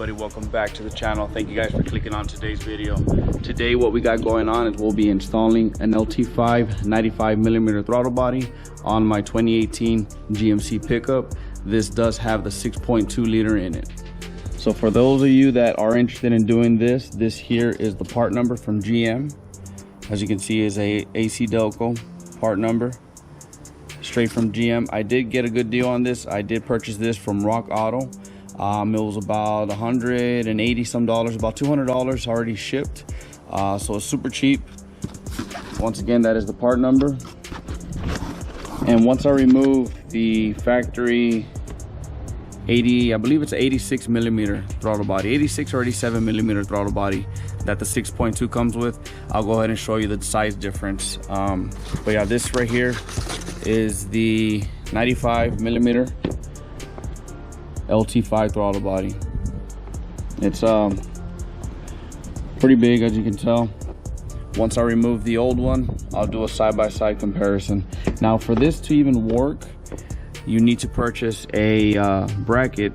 everybody, welcome back to the channel. Thank you guys for clicking on today's video. Today what we got going on is we'll be installing an LT5 95mm throttle body on my 2018 GMC pickup. This does have the 6.2 liter in it. So for those of you that are interested in doing this here is the part number from GM. As you can see, is a AC Delco part number straight from GM. I did get a good deal on this. I did purchase this from Rock Auto. It was about $180 some, about $200 already shipped. So it's super cheap. Once again, that is the part number. And once I remove the factory 80, I believe it's an 86mm throttle body, 86 or 87mm throttle body that the 6.2 comes with, I'll go ahead and show you the size difference. But yeah, this right here is the 95mm LT5 throttle body. It's pretty big, as you can tell. Once I remove the old one, I'll do a side-by-side comparison. Now for this to even work, you need to purchase a bracket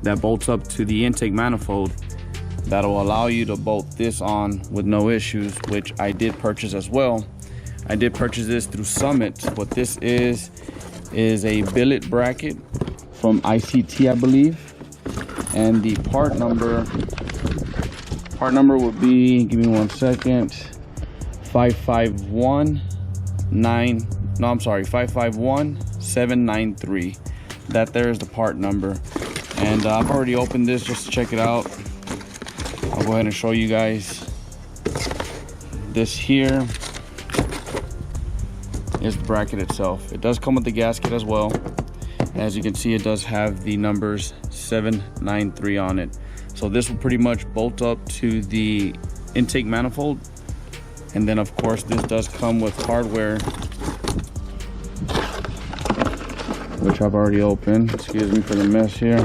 that bolts up to the intake manifold that'll allow you to bolt this on with no issues, which I did purchase as well. I did purchase this through Summit. What this is a billet bracket from ICT, I believe, and the part number would be, give me 1 second, 551793. That there is the part number. And I've already opened this just to check it out. I'll go ahead and show you guys. This here is the bracket itself. It does come with the gasket as well. As you can see, it does have the numbers 793 on it. So this will pretty much bolt up to the intake manifold. And then of course this does come with hardware, which I've already opened. Excuse me for the mess here.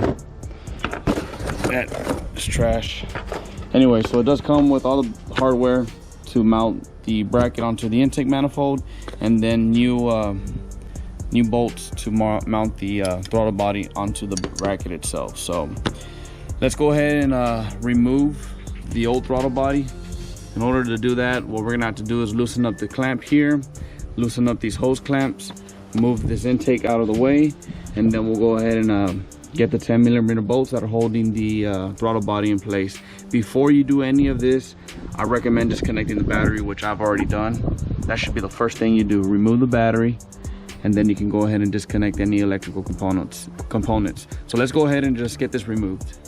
That is trash. Anyway, so it does come with all the hardware to mount the bracket onto the intake manifold, and then new bolts to mount the throttle body onto the bracket itself. So let's go ahead and remove the old throttle body. In order to do that, what we're gonna have to do is loosen up the clamp here, loosen up these hose clamps, move this intake out of the way, and then we'll go ahead and get the 10mm bolts that are holding the throttle body in place. Before you do any of this, I recommend disconnecting the battery, which I've already done. That should be the first thing you do. Remove the battery, and then you can go ahead and disconnect any electrical components. So let's go ahead and just get this removed.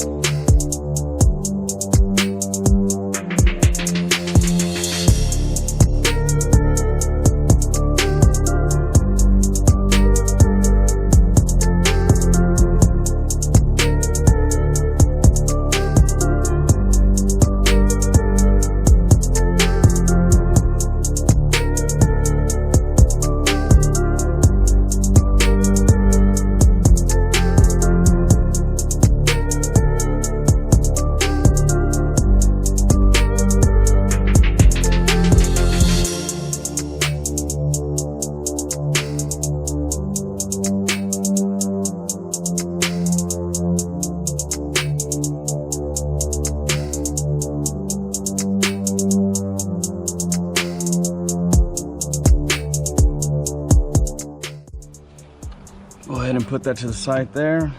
Go ahead and put that to the side there.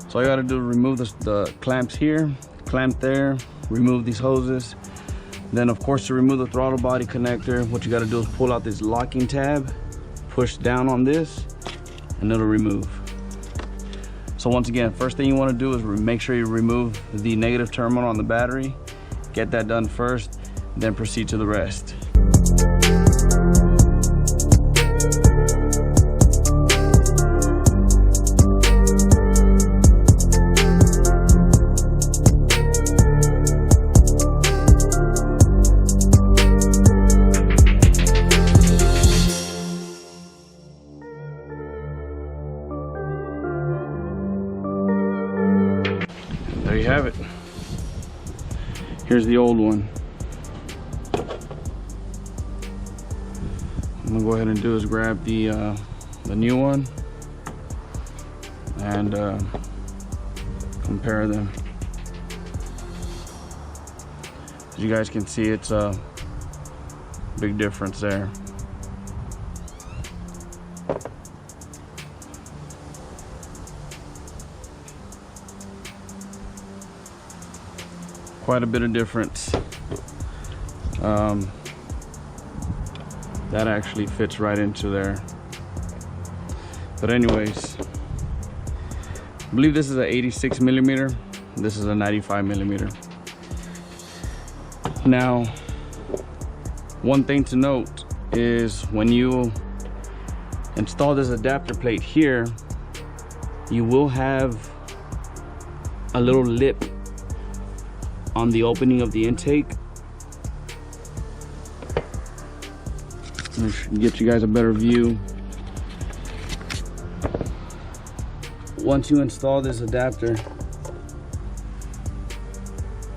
So all you gotta do is remove the clamps here, clamp there, remove these hoses. Then of course, to remove the throttle body connector, what you gotta do is pull out this locking tab, push down on this, and it'll remove. So once again, first thing you wanna do is make sure you remove the negative terminal on the battery. Get that done first, then proceed to the rest. There you have it. Here's the old one. I'm gonna go ahead and do is grab the new one and compare them. As you guys can see, it's a big difference there. Quite a bit of difference. That actually fits right into there. But anyways, I believe this is a 86 millimeter. This is a 95 millimeter. Now, one thing to note is when you install this adapter plate here, you will have a little lip on the opening of the intake. Let's get you guys a better view. Once you install this adapter,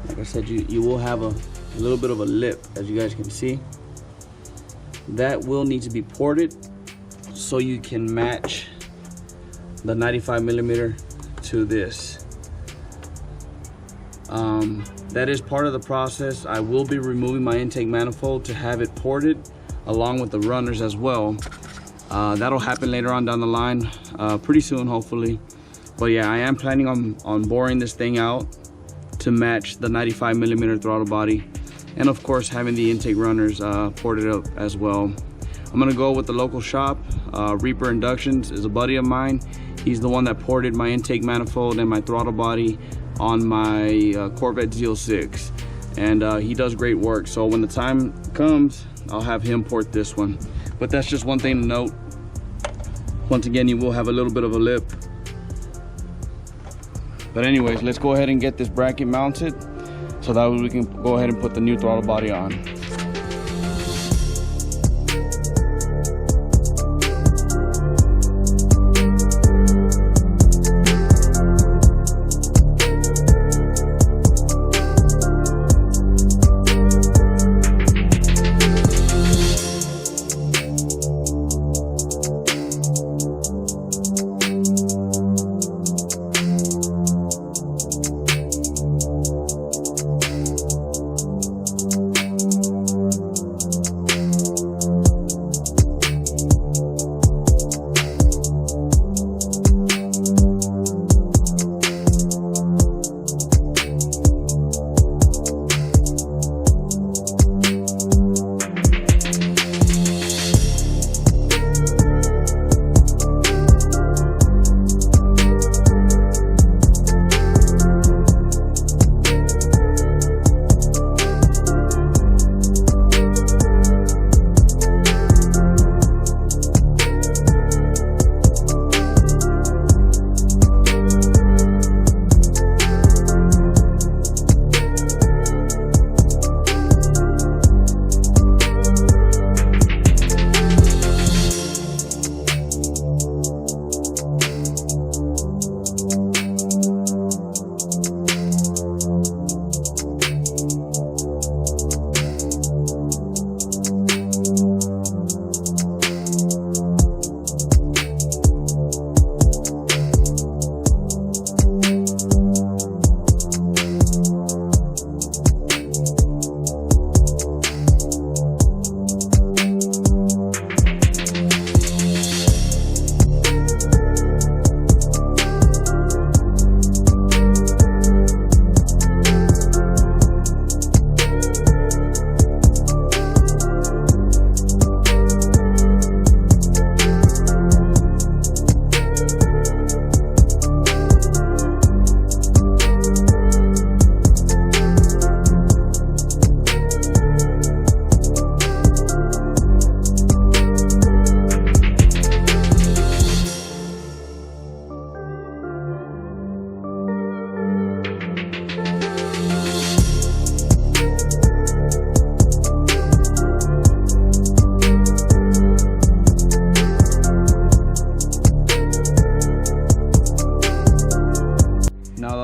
like I said, you will have a little bit of a lip, as you guys can see. That will need to be ported so you can match the 95 millimeter to this. That is part of the process. I will be removing my intake manifold to have it ported along with the runners as well. That'll happen later on down the line, pretty soon hopefully. But yeah, I am planning on boring this thing out to match the 95 millimeter throttle body, and of course having the intake runners ported up as well. I'm gonna go with the local shop. Reaper Inductions is a buddy of mine. He's the one that ported my intake manifold and my throttle body on my Corvette Z06, and he does great work. So when the time comes, I'll have him port this one. But that's just one thing to note. Once again, you will have a little bit of a lip. But anyways, let's go ahead and get this bracket mounted so that way we can go ahead and put the new throttle body on.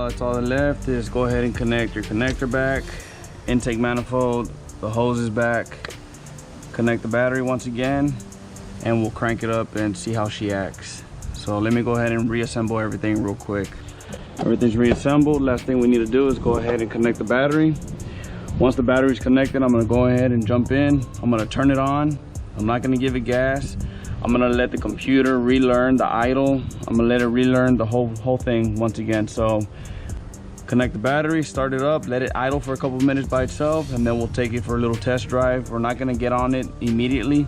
That's all left is go ahead and connect your connector back, intake manifold, the hose is back, connect the battery once again, and we'll crank it up and see how she acts. So let me go ahead and reassemble everything real quick. Everything's reassembled. Last thing we need to do is go ahead and connect the battery. Once the battery's connected, I'm gonna go ahead and jump in. I'm gonna turn it on. I'm not gonna give it gas. I'm gonna let the computer relearn the idle. I'm gonna let it relearn the whole thing once again. So connect the battery, start it up, let it idle for a couple minutes by itself, and then we'll take it for a little test drive. We're not gonna get on it immediately.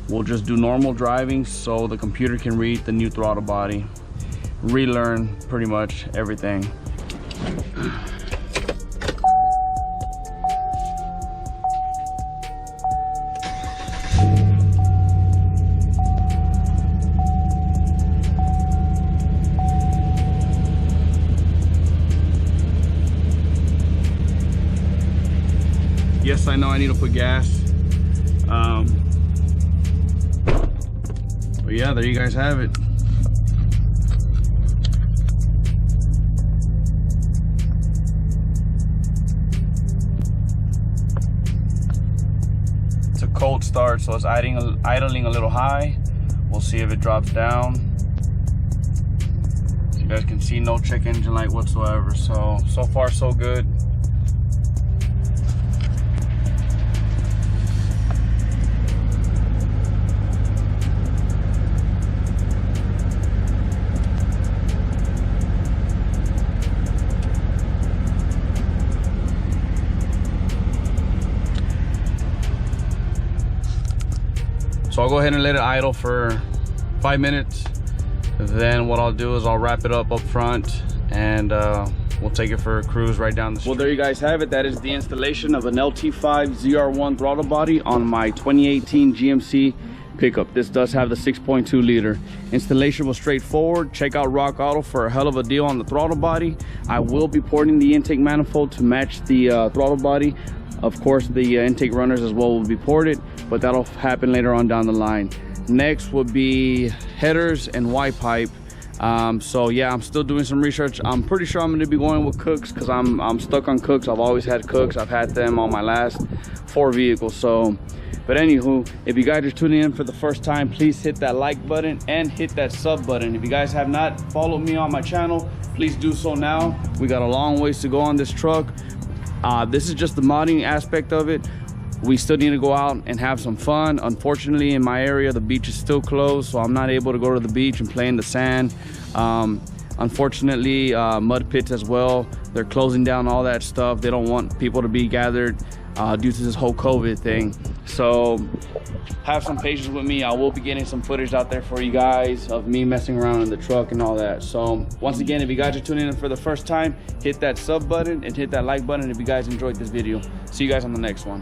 We'll just do normal driving so the computer can read the new throttle body, relearn pretty much everything. Yes, I know I need to put gas. But yeah, there you guys have it. It's a cold start, so it's idling a little high. We'll see if it drops down. So you guys can see no check engine light whatsoever. So far so good. So I'll go ahead and let it idle for 5 minutes. Then what I'll do is I'll wrap it up front, and we'll take it for a cruise right down the street. Well, there you guys have it. That is the installation of an LT5 ZR1 throttle body on my 2018 GMC pickup. This does have the 6.2 liter. Installation was straightforward. Check out Rock Auto for a hell of a deal on the throttle body. I will be porting the intake manifold to match the throttle body. Of course, the intake runners as well will be ported, but that'll happen later on down the line. Next will be headers and Y pipe. So yeah, I'm still doing some research. I'm pretty sure I'm going to be going with Cooks because I'm stuck on Cooks. I've always had Cooks. I've had them on my last 4 vehicles. So, but anywho, if you guys are tuning in for the first time, please hit that like button and hit that sub button. If you guys have not followed me on my channel, please do so now. We got a long ways to go on this truck. This is just the modding aspect of it. We still need to go out and have some fun. Unfortunately, in my area, the beach is still closed, so I'm not able to go to the beach and play in the sand. Unfortunately, mud pits as well. They're closing down all that stuff. They don't want people to be gathered due to this whole COVID thing. So have some patience with me. I will be getting some footage out there for you guys of me messing around in the truck and all that. So once again, if you guys are tuning in for the first time, hit that sub button and hit that like button if you guys enjoyed this video. See you guys on the next one.